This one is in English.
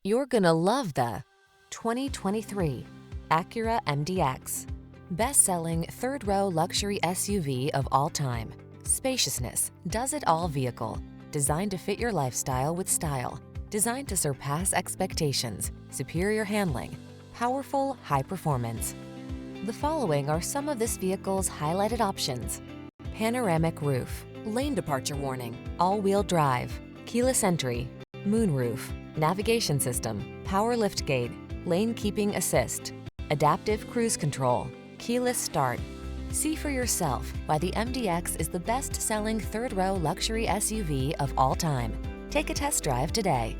You're gonna love the 2023 Acura MDX. Best-selling third-row luxury SUV of all time. Spaciousness, does-it-all vehicle. Designed to fit your lifestyle with style. Designed to surpass expectations. Superior handling. Powerful, high performance. The following are some of this vehicle's highlighted options: panoramic roof, lane departure warning, all-wheel drive, keyless entry, moonroof, navigation system, power liftgate, lane keeping assist, adaptive cruise control, keyless start. See for yourself why the MDX is the best-selling third-row luxury SUV of all time. Take a test drive today.